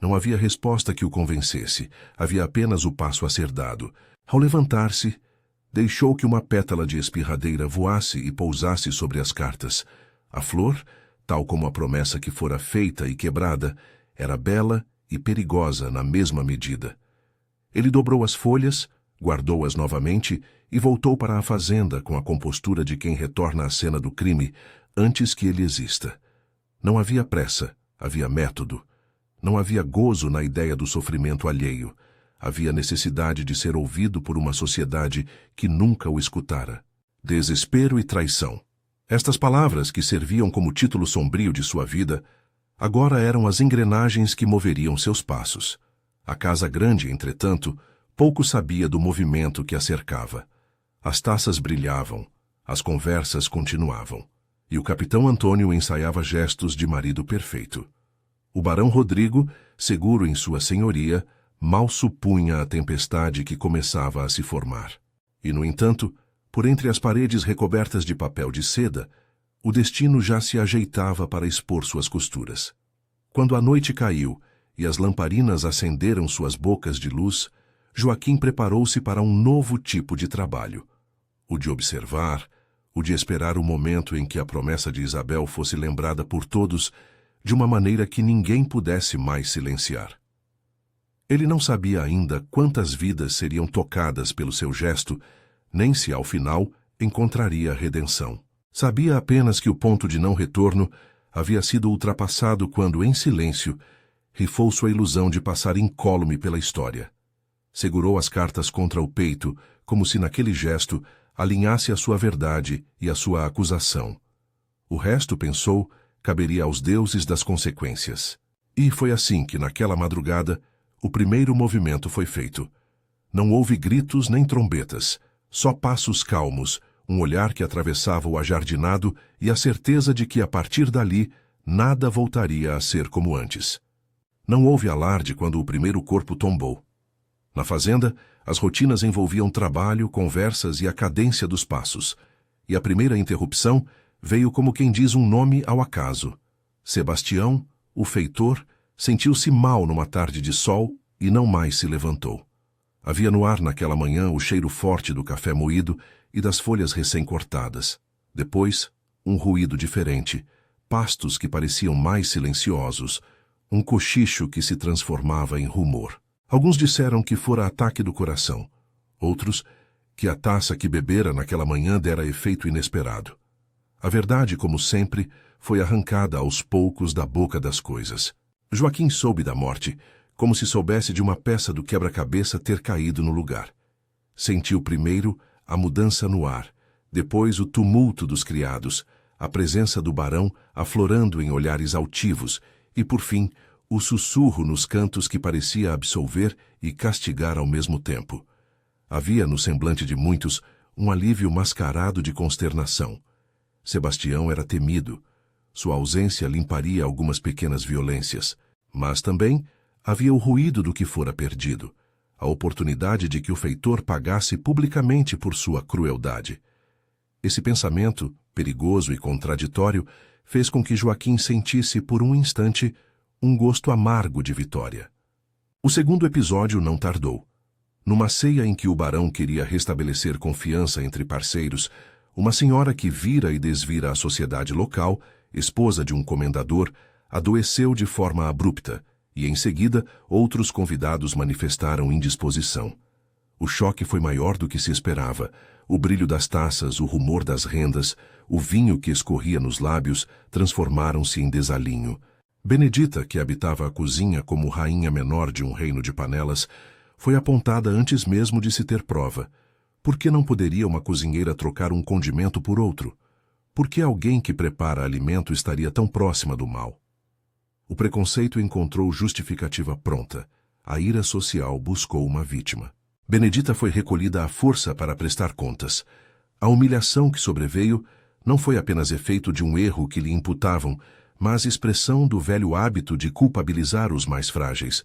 Não havia resposta que o convencesse, havia apenas o passo a ser dado. Ao levantar-se, deixou que uma pétala de espirradeira voasse e pousasse sobre as cartas. A flor, tal como a promessa que fora feita e quebrada, era bela e perigosa na mesma medida. Ele dobrou as folhas, guardou-as novamente e voltou para a fazenda com a compostura de quem retorna à cena do crime antes que ele exista. Não havia pressa, havia método. Não havia gozo na ideia do sofrimento alheio. Havia necessidade de ser ouvido por uma sociedade que nunca o escutara. Desespero e traição. Estas palavras, que serviam como título sombrio de sua vida, agora eram as engrenagens que moveriam seus passos. A casa grande, entretanto, pouco sabia do movimento que a cercava. As taças brilhavam, as conversas continuavam, e o capitão Antônio ensaiava gestos de marido perfeito. O barão Rodrigo, seguro em sua senhoria, mal supunha a tempestade que começava a se formar. E, no entanto, por entre as paredes recobertas de papel de seda, o destino já se ajeitava para expor suas costuras. Quando a noite caiu e as lamparinas acenderam suas bocas de luz, Joaquim preparou-se para um novo tipo de trabalho: o de observar, o de esperar o momento em que a promessa de Isabel fosse lembrada por todos de uma maneira que ninguém pudesse mais silenciar. Ele não sabia ainda quantas vidas seriam tocadas pelo seu gesto, nem se, ao final, encontraria a redenção. Sabia apenas que o ponto de não retorno havia sido ultrapassado quando, em silêncio, rifou sua ilusão de passar incólume pela história. Segurou as cartas contra o peito, como se naquele gesto alinhasse a sua verdade e a sua acusação. O resto, pensou, caberia aos deuses das consequências. E foi assim que, naquela madrugada, o primeiro movimento foi feito. Não houve gritos nem trombetas, só passos calmos, um olhar que atravessava o ajardinado e a certeza de que, a partir dali, nada voltaria a ser como antes. Não houve alarde quando o primeiro corpo tombou. Na fazenda, as rotinas envolviam trabalho, conversas e a cadência dos passos, e a primeira interrupção veio como quem diz um nome ao acaso. Sebastião, o feitor, sentiu-se mal numa tarde de sol e não mais se levantou. Havia no ar naquela manhã o cheiro forte do café moído e das folhas recém-cortadas. Depois, um ruído diferente, pastos que pareciam mais silenciosos, um cochicho que se transformava em rumor. Alguns disseram que fora ataque do coração, outros que a taça que bebera naquela manhã dera efeito inesperado. A verdade, como sempre, foi arrancada aos poucos da boca das coisas. Joaquim soube da morte, como se soubesse de uma peça do quebra-cabeça ter caído no lugar. Sentiu primeiro a mudança no ar, depois o tumulto dos criados, a presença do barão aflorando em olhares altivos e, por fim, o sussurro nos cantos que parecia absolver e castigar ao mesmo tempo. Havia no semblante de muitos um alívio mascarado de consternação. Sebastião era temido. Sua ausência limparia algumas pequenas violências, mas também havia o ruído do que fora perdido, a oportunidade de que o feitor pagasse publicamente por sua crueldade. Esse pensamento, perigoso e contraditório, fez com que Joaquim sentisse por um instante um gosto amargo de vitória. O segundo episódio não tardou. Numa ceia em que o barão queria restabelecer confiança entre parceiros, uma senhora que vira e desvira a sociedade local, esposa de um comendador, adoeceu de forma abrupta, e em seguida outros convidados manifestaram indisposição. O choque foi maior do que se esperava. O brilho das taças, o rumor das rendas, o vinho que escorria nos lábios transformaram-se em desalinho. Benedita, que habitava a cozinha como rainha menor de um reino de panelas, foi apontada antes mesmo de se ter prova. Por que não poderia uma cozinheira trocar um condimento por outro? Por que alguém que prepara alimento estaria tão próxima do mal? O preconceito encontrou justificativa pronta. A ira social buscou uma vítima. Benedita foi recolhida à força para prestar contas. A humilhação que sobreveio não foi apenas efeito de um erro que lhe imputavam, mas expressão do velho hábito de culpabilizar os mais frágeis.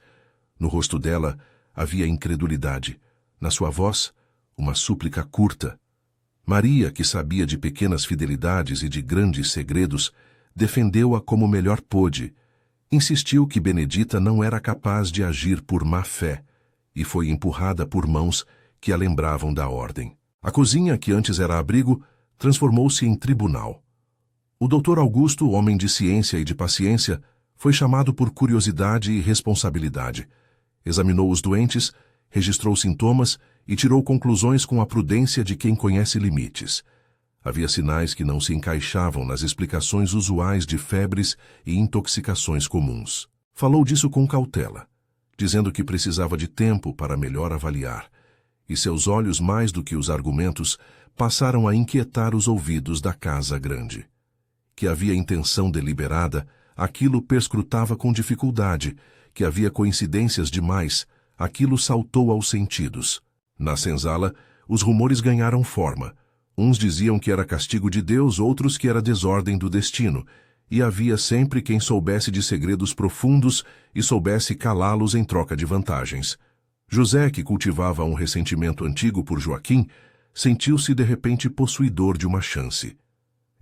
No rosto dela havia incredulidade. Na sua voz, uma súplica curta. Maria, que sabia de pequenas fidelidades e de grandes segredos, defendeu-a como melhor pôde. Insistiu que Benedita não era capaz de agir por má fé, e foi empurrada por mãos que a lembravam da ordem. A cozinha, que antes era abrigo, transformou-se em tribunal. O doutor Augusto, homem de ciência e de paciência, foi chamado por curiosidade e responsabilidade. Examinou os doentes, registrou sintomas e tirou conclusões com a prudência de quem conhece limites. Havia sinais que não se encaixavam nas explicações usuais de febres e intoxicações comuns. Falou disso com cautela, dizendo que precisava de tempo para melhor avaliar, e seus olhos, mais do que os argumentos, passaram a inquietar os ouvidos da casa grande. Que havia intenção deliberada, aquilo perscrutava com dificuldade, que havia coincidências demais, aquilo saltou aos sentidos. Na senzala, os rumores ganharam forma. Uns diziam que era castigo de Deus, outros que era desordem do destino, e havia sempre quem soubesse de segredos profundos e soubesse calá-los em troca de vantagens. José, que cultivava um ressentimento antigo por Joaquim, sentiu-se de repente possuidor de uma chance.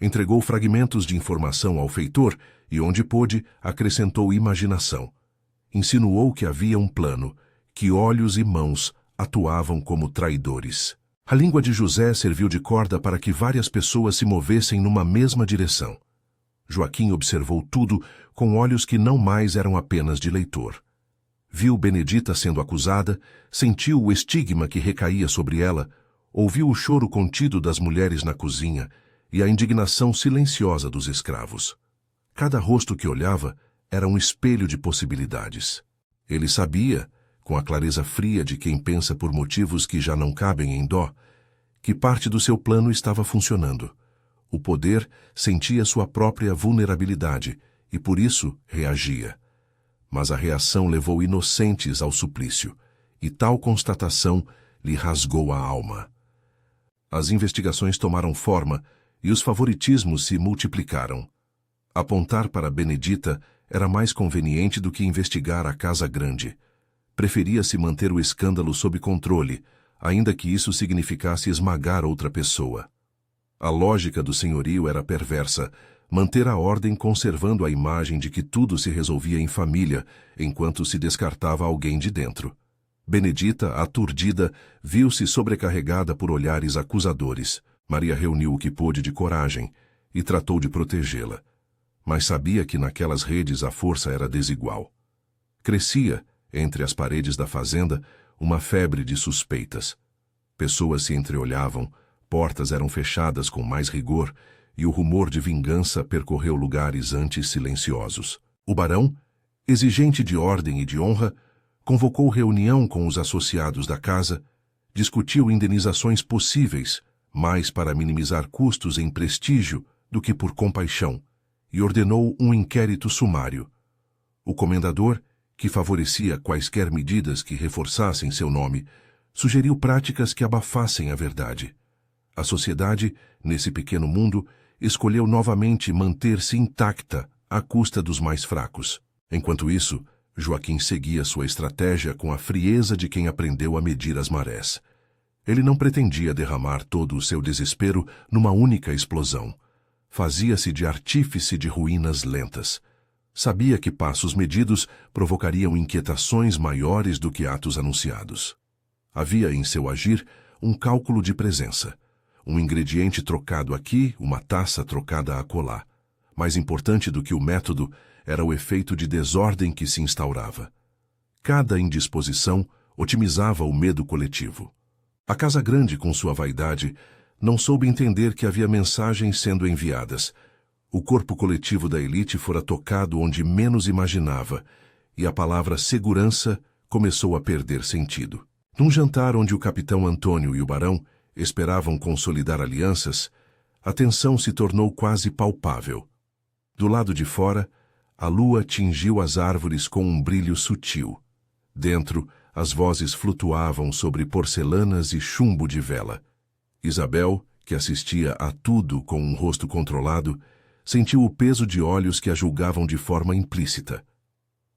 Entregou fragmentos de informação ao feitor e, onde pôde, acrescentou imaginação. Insinuou que havia um plano, que olhos e mãos atuavam como traidores. A língua de José serviu de corda para que várias pessoas se movessem numa mesma direção. Joaquim observou tudo com olhos que não mais eram apenas de leitor. Viu Benedita sendo acusada, sentiu o estigma que recaía sobre ela, ouviu o choro contido das mulheres na cozinha e a indignação silenciosa dos escravos. Cada rosto que olhava era um espelho de possibilidades. Ele sabia, com a clareza fria de quem pensa por motivos que já não cabem em dó, que parte do seu plano estava funcionando. O poder sentia sua própria vulnerabilidade e, por isso, reagia. Mas a reação levou inocentes ao suplício, e tal constatação lhe rasgou a alma. As investigações tomaram forma e os favoritismos se multiplicaram. Apontar para Benedita era mais conveniente do que investigar a casa grande. Preferia-se manter o escândalo sob controle, ainda que isso significasse esmagar outra pessoa. A lógica do senhorio era perversa, manter a ordem conservando a imagem de que tudo se resolvia em família, enquanto se descartava alguém de dentro. Benedita, aturdida, viu-se sobrecarregada por olhares acusadores. Maria reuniu o que pôde de coragem e tratou de protegê-la. Mas sabia que naquelas redes a força era desigual. Crescia, entre as paredes da fazenda, uma febre de suspeitas. Pessoas se entreolhavam, portas eram fechadas com mais rigor, e o rumor de vingança percorreu lugares antes silenciosos. O barão, exigente de ordem e de honra, convocou reunião com os associados da casa, discutiu indenizações possíveis, mais para minimizar custos em prestígio do que por compaixão, e ordenou um inquérito sumário. O comendador, que favorecia quaisquer medidas que reforçassem seu nome, sugeriu práticas que abafassem a verdade. A sociedade, nesse pequeno mundo, escolheu novamente manter-se intacta à custa dos mais fracos. Enquanto isso, Joaquim seguia sua estratégia com a frieza de quem aprendeu a medir as marés. Ele não pretendia derramar todo o seu desespero numa única explosão. Fazia-se de artífice de ruínas lentas. Sabia que passos medidos provocariam inquietações maiores do que atos anunciados. Havia em seu agir um cálculo de presença. Um ingrediente trocado aqui, uma taça trocada acolá. Mais importante do que o método era o efeito de desordem que se instaurava. Cada indisposição otimizava o medo coletivo. A casa grande, com sua vaidade, não soube entender que havia mensagens sendo enviadas. O corpo coletivo da elite fora tocado onde menos imaginava, e a palavra segurança começou a perder sentido. Num jantar onde o capitão Antônio e o barão esperavam consolidar alianças, a tensão se tornou quase palpável. Do lado de fora, A lua tingiu as árvores com um brilho sutil. Dentro, as vozes flutuavam sobre porcelanas e chumbo de vela. Isabel, que assistia a tudo com um rosto controlado, sentiu o peso de olhos que a julgavam de forma implícita.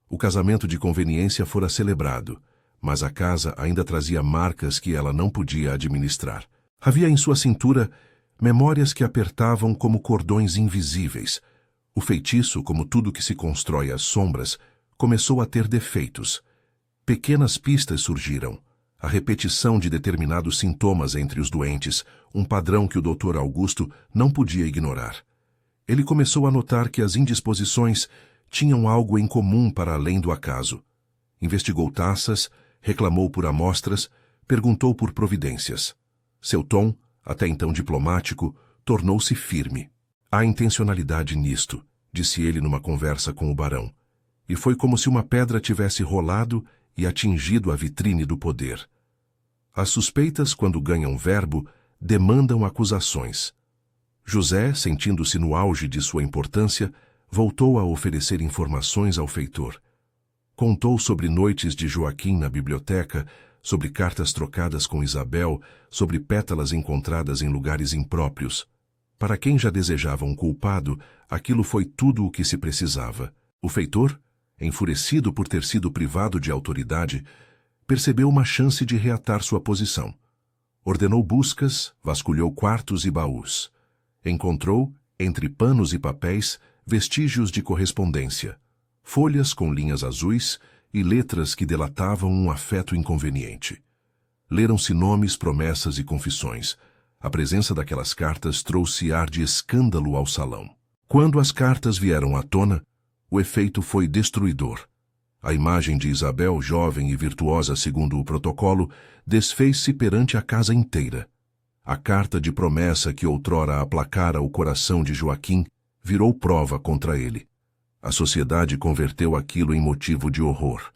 O casamento de conveniência fora celebrado, mas a casa ainda trazia marcas que ela não podia administrar. Havia em sua cintura memórias que apertavam como cordões invisíveis. O feitiço, como tudo que se constrói às sombras, começou a ter defeitos. Pequenas pistas surgiram. A repetição de determinados sintomas entre os doentes, um padrão que o Dr. Augusto não podia ignorar. Ele começou a notar que as indisposições tinham algo em comum para além do acaso. Investigou taças, reclamou por amostras, perguntou por providências. Seu tom, até então diplomático, tornou-se firme. Há intencionalidade nisto, disse ele numa conversa com o barão. E foi como se uma pedra tivesse rolado e atingido a vitrine do poder. As suspeitas, quando ganham verbo, demandam acusações. José, sentindo-se no auge de sua importância, voltou a oferecer informações ao feitor. Contou sobre noites de Joaquim na biblioteca, sobre cartas trocadas com Isabel, sobre pétalas encontradas em lugares impróprios. Para quem já desejava um culpado, aquilo foi tudo o que se precisava. O feitor, enfurecido por ter sido privado de autoridade, percebeu uma chance de reatar sua posição. Ordenou buscas, vasculhou quartos e baús. Encontrou, entre panos e papéis, vestígios de correspondência, folhas com linhas azuis e letras que delatavam um afeto inconveniente. Leram-se nomes, promessas e confissões. A presença daquelas cartas trouxe ar de escândalo ao salão. Quando as cartas vieram à tona, o efeito foi destruidor. A imagem de Isabel, jovem e virtuosa segundo o protocolo, desfez-se perante a casa inteira. A carta de promessa que outrora aplacara o coração de Joaquim virou prova contra ele. A sociedade converteu aquilo em motivo de horror.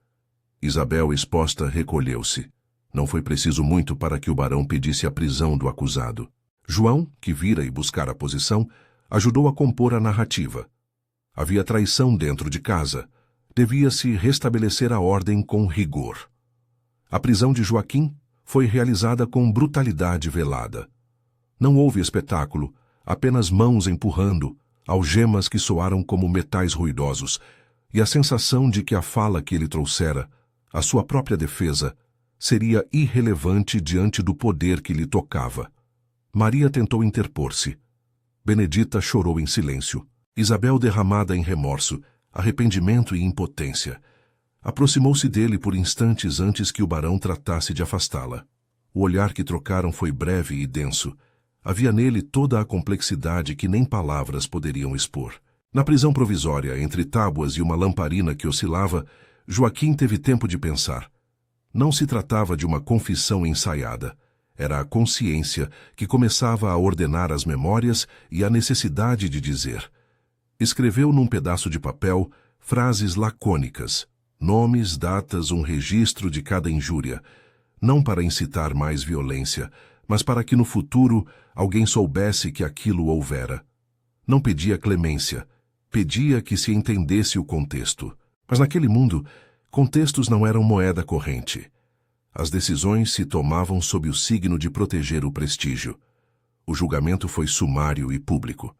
Isabel, exposta, recolheu-se. Não foi preciso muito para que o barão pedisse a prisão do acusado. João, que vira e buscara a posição, ajudou a compor a narrativa. Havia traição dentro de casa. Devia-se restabelecer a ordem com rigor. A prisão de Joaquim foi realizada com brutalidade velada. Não houve espetáculo, apenas mãos empurrando, algemas que soaram como metais ruidosos, e a sensação de que a fala que ele trouxera, a sua própria defesa, seria irrelevante diante do poder que lhe tocava. Maria tentou interpor-se. Benedita chorou em silêncio. Isabel, derramada em remorso, arrependimento e impotência, aproximou-se dele por instantes antes que o barão tratasse de afastá-la. O olhar que trocaram foi breve e denso. Havia nele toda a complexidade que nem palavras poderiam expor. Na prisão provisória, entre tábuas e uma lamparina que oscilava, Joaquim teve tempo de pensar. Não se tratava de uma confissão ensaiada. Era a consciência que começava a ordenar as memórias e a necessidade de dizer. Escreveu num pedaço de papel frases lacônicas, nomes, datas, um registro de cada injúria, não para incitar mais violência, mas para que no futuro alguém soubesse que aquilo houvera. Não pedia clemência, pedia que se entendesse o contexto. Mas naquele mundo, contextos não eram moeda corrente. As decisões se tomavam sob o signo de proteger o prestígio. O julgamento foi sumário e público.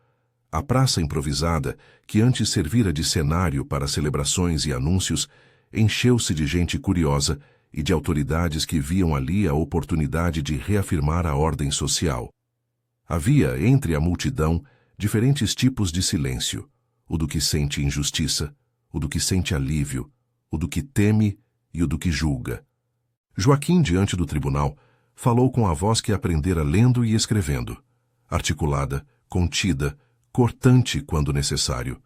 A praça improvisada, que antes servira de cenário para celebrações e anúncios, encheu-se de gente curiosa e de autoridades que viam ali a oportunidade de reafirmar a ordem social. Havia, entre a multidão, diferentes tipos de silêncio: o do que sente injustiça, o do que sente alívio, o do que teme e o do que julga. Joaquim, diante do tribunal, falou com a voz que aprendera lendo e escrevendo, articulada, contida, cortante quando necessário.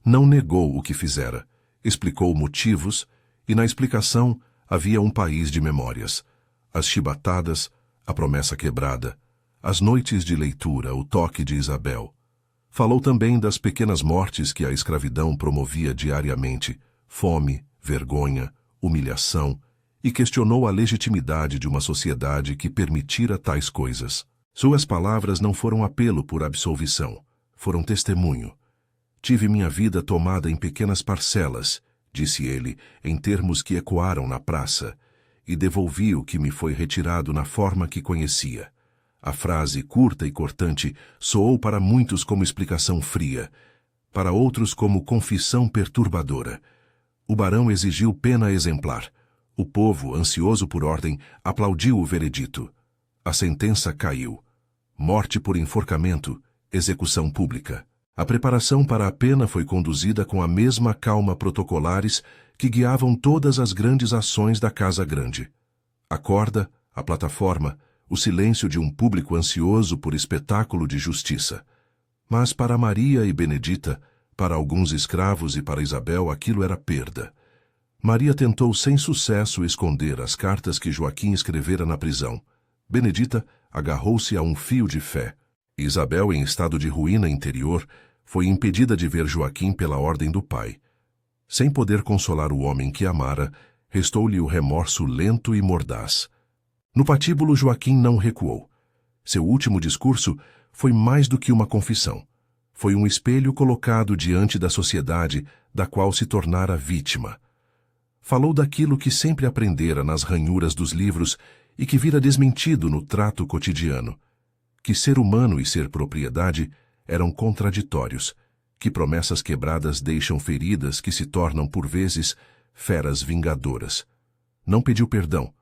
Não negou o que fizera, explicou motivos, e na explicação havia um país de memórias. As chibatadas, a promessa quebrada, as noites de leitura, o toque de Isabel. Falou também das pequenas mortes que a escravidão promovia diariamente, fome, vergonha, humilhação, e questionou a legitimidade de uma sociedade que permitira tais coisas. Suas palavras não foram apelo por absolvição, foram testemunho. Tive minha vida tomada em pequenas parcelas, disse ele, em termos que ecoaram na praça, e devolvi o que me foi retirado na forma que conhecia. A frase, curta e cortante, soou para muitos como explicação fria, para outros como confissão perturbadora. O barão exigiu pena exemplar. O povo, ansioso por ordem, aplaudiu o veredito. A sentença caiu. Morte por enforcamento, execução pública. A preparação para a pena foi conduzida com a mesma calma protocolares que guiavam todas as grandes ações da Casa Grande. A corda, a plataforma, o silêncio de um público ansioso por espetáculo de justiça. Mas para Maria e Benedita, para alguns escravos e para Isabel aquilo era perda. Maria tentou sem sucesso esconder as cartas que Joaquim escrevera na prisão. Benedita agarrou-se a um fio de fé. Isabel, em estado de ruína interior, foi impedida de ver Joaquim pela ordem do pai. Sem poder consolar o homem que amara, restou-lhe o remorso lento e mordaz. No patíbulo, Joaquim não recuou. Seu último discurso foi mais do que uma confissão. Foi um espelho colocado diante da sociedade da qual se tornara vítima. Falou daquilo que sempre aprendera nas ranhuras dos livros e que vira desmentido no trato cotidiano. Que ser humano e ser propriedade eram contraditórios, que promessas quebradas deixam feridas que se tornam, por vezes, feras vingadoras. Não pediu perdão,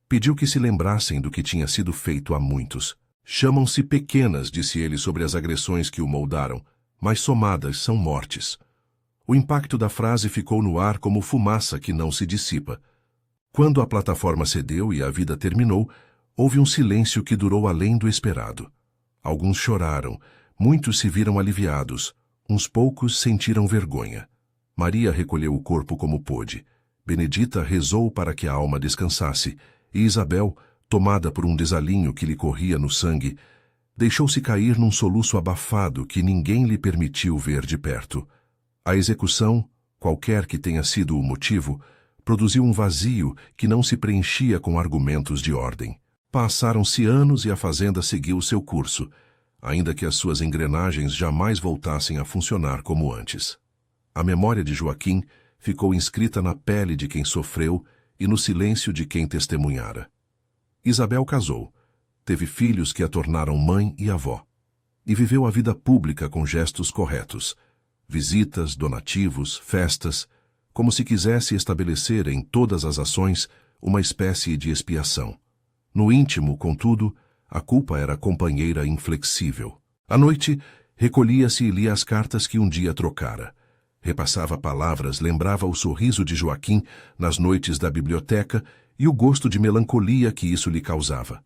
pediu que se lembrassem do que tinha sido feito a muitos. Chamam-se pequenas, disse ele sobre as agressões que o moldaram, mas somadas são mortes. O impacto da frase ficou no ar como fumaça que não se dissipa. Quando a plataforma cedeu e a vida terminou, houve um silêncio que durou além do esperado. Alguns choraram, muitos se viram aliviados, uns poucos sentiram vergonha. Maria recolheu o corpo como pôde. Benedita rezou para que a alma descansasse, e Isabel, tomada por um desalinho que lhe corria no sangue, deixou-se cair num soluço abafado que ninguém lhe permitiu ver de perto. A execução, qualquer que tenha sido o motivo, produziu um vazio que não se preenchia com argumentos de ordem. Passaram-se anos e a fazenda seguiu seu curso, ainda que as suas engrenagens jamais voltassem a funcionar como antes. A memória de Joaquim ficou inscrita na pele de quem sofreu e no silêncio de quem testemunhara. Isabel casou, teve filhos que a tornaram mãe e avó, e viveu a vida pública com gestos corretos, visitas, donativos, festas, como se quisesse estabelecer em todas as ações uma espécie de expiação. No íntimo, contudo, a culpa era companheira inflexível. À noite, recolhia-se e lia as cartas que um dia trocara. Repassava palavras, lembrava o sorriso de Joaquim nas noites da biblioteca e o gosto de melancolia que isso lhe causava.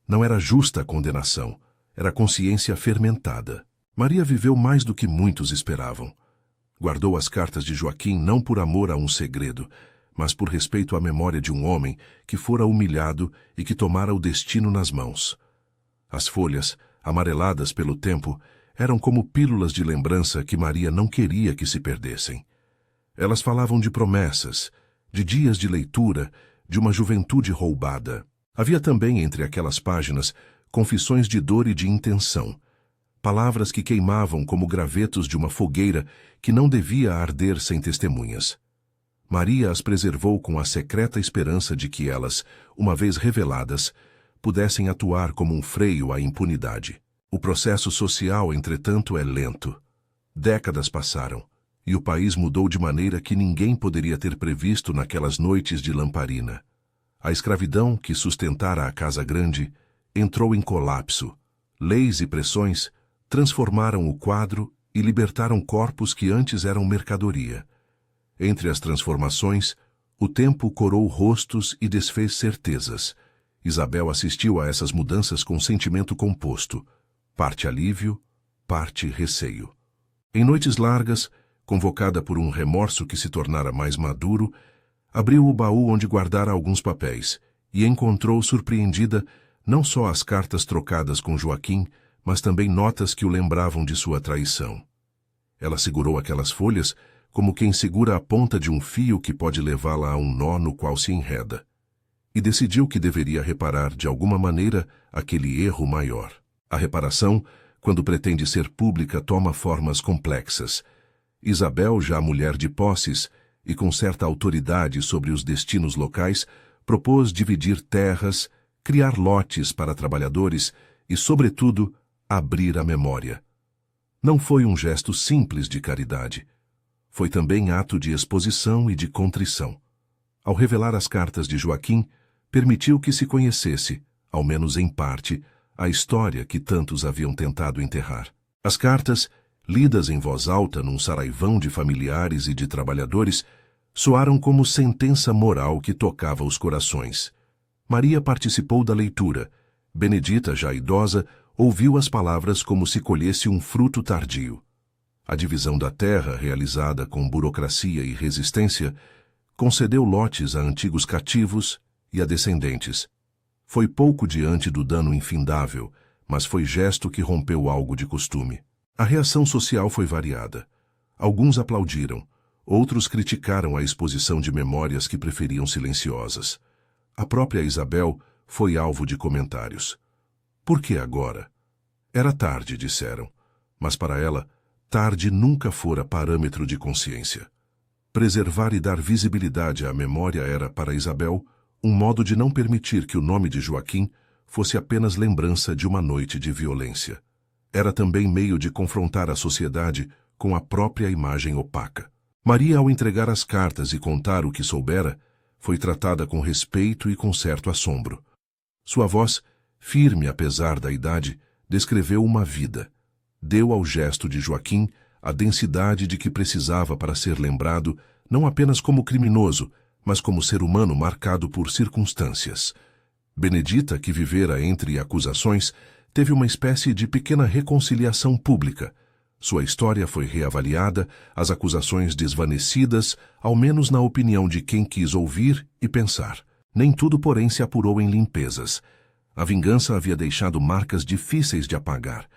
Não era justa a condenação, era consciência fermentada. Maria viveu mais do que muitos esperavam. Guardou as cartas de Joaquim não por amor a um segredo, mas por respeito à memória de um homem que fora humilhado e que tomara o destino nas mãos. As folhas, amareladas pelo tempo, eram como pílulas de lembrança que Maria não queria que se perdessem. Elas falavam de promessas, de dias de leitura, de uma juventude roubada. Havia também entre aquelas páginas confissões de dor e de intenção, palavras que queimavam como gravetos de uma fogueira que não devia arder sem testemunhas. Maria as preservou com a secreta esperança de que elas, uma vez reveladas, pudessem atuar como um freio à impunidade. O processo social, entretanto, é lento. Décadas passaram, e o país mudou de maneira que ninguém poderia ter previsto naquelas noites de lamparina. A escravidão que sustentara a Casa Grande entrou em colapso. Leis e pressões transformaram o quadro e libertaram corpos que antes eram mercadoria. Entre as transformações, o tempo corou rostos e desfez certezas. Isabel assistiu a essas mudanças com sentimento composto, parte alívio, parte receio. Em noites largas, convocada por um remorso que se tornara mais maduro, abriu o baú onde guardara alguns papéis e encontrou surpreendida não só as cartas trocadas com Joaquim, mas também notas que o lembravam de sua traição. Ela segurou aquelas folhas como quem segura a ponta de um fio que pode levá-la a um nó no qual se enreda, e decidiu que deveria reparar de alguma maneira aquele erro maior. A reparação, quando pretende ser pública, toma formas complexas. Isabel, já mulher de posses e com certa autoridade sobre os destinos locais, propôs dividir terras, criar lotes para trabalhadores e, sobretudo, abrir a memória. Não foi um gesto simples de caridade. Foi também ato de exposição e de contrição. Ao revelar as cartas de Joaquim, permitiu que se conhecesse, ao menos em parte, a história que tantos haviam tentado enterrar. As cartas, lidas em voz alta num saraivão de familiares e de trabalhadores, soaram como sentença moral que tocava os corações. Maria participou da leitura. Benedita, já idosa, ouviu as palavras como se colhesse um fruto tardio. A divisão da terra, realizada com burocracia e resistência, concedeu lotes a antigos cativos e a descendentes. Foi pouco diante do dano infindável, mas foi gesto que rompeu algo de costume. A reação social foi variada. Alguns aplaudiram, outros criticaram a exposição de memórias que preferiam silenciosas. A própria Isabel foi alvo de comentários. Por que agora? Era tarde, disseram, mas para ela, tarde nunca fora parâmetro de consciência. Preservar e dar visibilidade à memória era, para Isabel, um modo de não permitir que o nome de Joaquim fosse apenas lembrança de uma noite de violência. Era também meio de confrontar a sociedade com a própria imagem opaca. Maria, ao entregar as cartas e contar o que soubera, foi tratada com respeito e com certo assombro. Sua voz, firme apesar da idade, descreveu uma vida. Deu ao gesto de Joaquim a densidade de que precisava para ser lembrado não apenas como criminoso, mas como ser humano marcado por circunstâncias. Benedita, que vivera entre acusações, teve uma espécie de pequena reconciliação pública. Sua história foi reavaliada, as acusações desvanecidas, ao menos na opinião de quem quis ouvir e pensar. Nem tudo, porém, se apurou em limpezas. A vingança havia deixado marcas difíceis de apagar.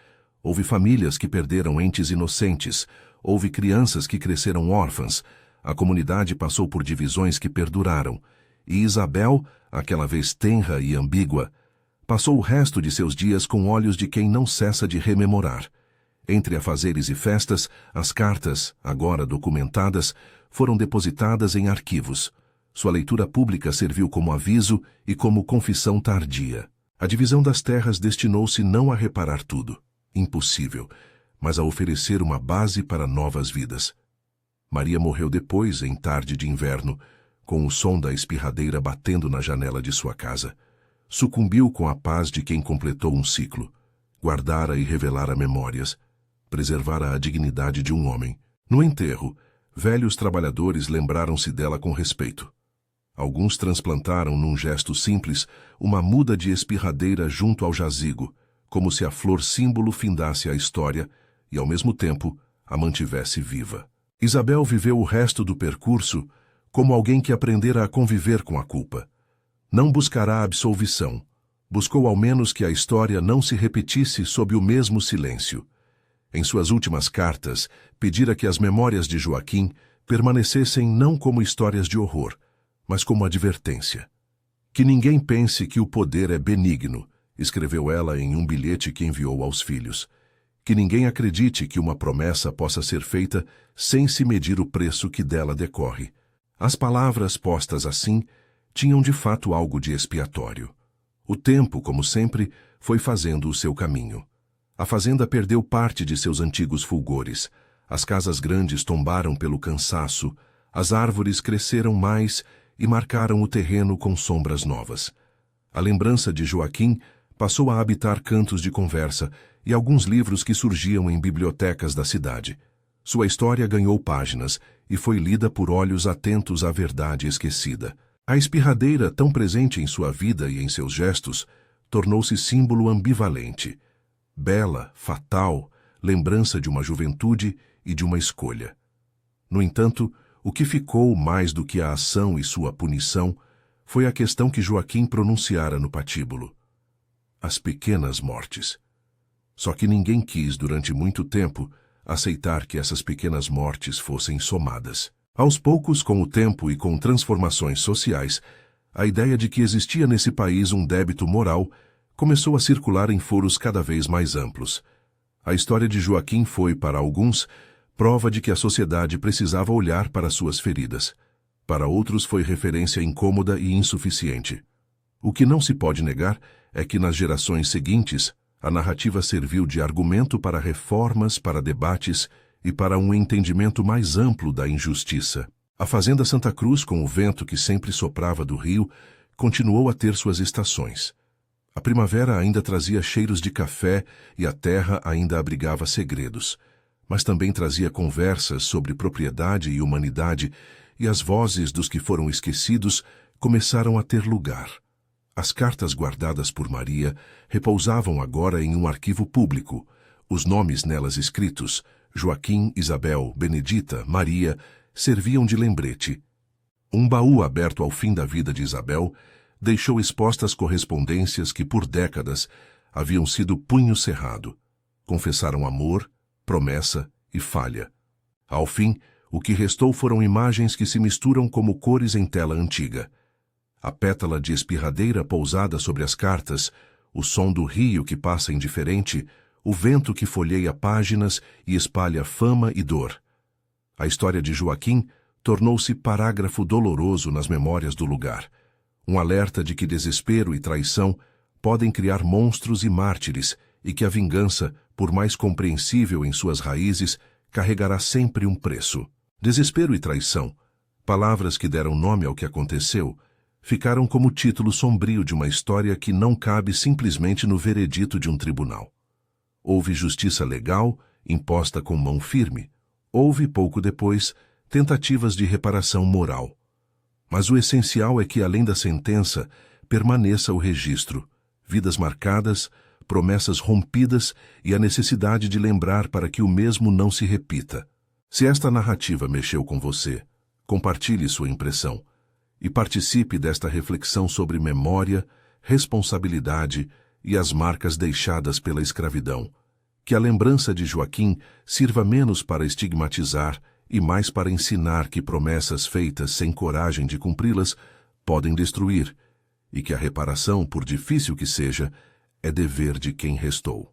Houve famílias que perderam entes inocentes, houve crianças que cresceram órfãs, a comunidade passou por divisões que perduraram, e Isabel, aquela vez tenra e ambígua, passou o resto de seus dias com olhos de quem não cessa de rememorar. Entre afazeres e festas, as cartas, agora documentadas, foram depositadas em arquivos. Sua leitura pública serviu como aviso e como confissão tardia. A divisão das terras destinou-se não a reparar tudo, impossível, mas a oferecer uma base para novas vidas. Maria morreu depois, em tarde de inverno, com o som da espirradeira batendo na janela de sua casa. Sucumbiu com a paz de quem completou um ciclo, guardara e revelara memórias, preservara a dignidade de um homem. No enterro, velhos trabalhadores lembraram-se dela com respeito. Alguns transplantaram, num gesto simples, uma muda de espirradeira junto ao jazigo, como se a flor símbolo findasse a história e, ao mesmo tempo, a mantivesse viva. Isabel viveu o resto do percurso como alguém que aprendera a conviver com a culpa. Não buscará absolvição. Buscou ao menos que a história não se repetisse sob o mesmo silêncio. Em suas últimas cartas, pedira que as memórias de Joaquim permanecessem não como histórias de horror, mas como advertência. Que ninguém pense que o poder é benigno, escreveu ela em um bilhete que enviou aos filhos. Que ninguém acredite que uma promessa possa ser feita sem se medir o preço que dela decorre. As palavras postas assim tinham de fato algo de expiatório. O tempo, como sempre, foi fazendo o seu caminho. A fazenda perdeu parte de seus antigos fulgores. As casas grandes tombaram pelo cansaço, as árvores cresceram mais e marcaram o terreno com sombras novas. A lembrança de Joaquim passou a habitar cantos de conversa e alguns livros que surgiam em bibliotecas da cidade. Sua história ganhou páginas e foi lida por olhos atentos à verdade esquecida. A espirradeira, tão presente em sua vida e em seus gestos, tornou-se símbolo ambivalente. Bela, fatal, lembrança de uma juventude e de uma escolha. No entanto, o que ficou mais do que a ação e sua punição foi a questão que Joaquim pronunciara no patíbulo. As pequenas mortes. Só que ninguém quis, durante muito tempo, aceitar que essas pequenas mortes fossem somadas. Aos poucos, com o tempo e com transformações sociais, a ideia de que existia nesse país um débito moral começou a circular em foros cada vez mais amplos. A história de Joaquim foi, para alguns, prova de que a sociedade precisava olhar para suas feridas. Para outros foi referência incômoda e insuficiente. O que não se pode negar é que nas gerações seguintes, a narrativa serviu de argumento para reformas, para debates e para um entendimento mais amplo da injustiça. A Fazenda Santa Cruz, com o vento que sempre soprava do rio, continuou a ter suas estações. A primavera ainda trazia cheiros de café e a terra ainda abrigava segredos, mas também trazia conversas sobre propriedade e humanidade, e as vozes dos que foram esquecidos começaram a ter lugar. As cartas guardadas por Maria repousavam agora em um arquivo público. Os nomes nelas escritos, Joaquim, Isabel, Benedita, Maria, serviam de lembrete. Um baú aberto ao fim da vida de Isabel deixou expostas correspondências que por décadas haviam sido punho cerrado. Confessaram amor, promessa e falha. Ao fim, o que restou foram imagens que se misturam como cores em tela antiga. A pétala de espirradeira pousada sobre as cartas, o som do rio que passa indiferente, o vento que folheia páginas e espalha fama e dor. A história de Joaquim tornou-se parágrafo doloroso nas memórias do lugar, um alerta de que desespero e traição podem criar monstros e mártires e que a vingança, por mais compreensível em suas raízes, carregará sempre um preço. Desespero e traição, palavras que deram nome ao que aconteceu, ficaram como título sombrio de uma história que não cabe simplesmente no veredito de um tribunal. Houve justiça legal, imposta com mão firme. Houve, pouco depois, tentativas de reparação moral. Mas o essencial é que, além da sentença, permaneça o registro, vidas marcadas, promessas rompidas e a necessidade de lembrar para que o mesmo não se repita. Se esta narrativa mexeu com você, compartilhe sua impressão e participe desta reflexão sobre memória, responsabilidade e as marcas deixadas pela escravidão. Que a lembrança de Joaquim sirva menos para estigmatizar e mais para ensinar que promessas feitas sem coragem de cumpri-las podem destruir, e que a reparação, por difícil que seja, é dever de quem restou.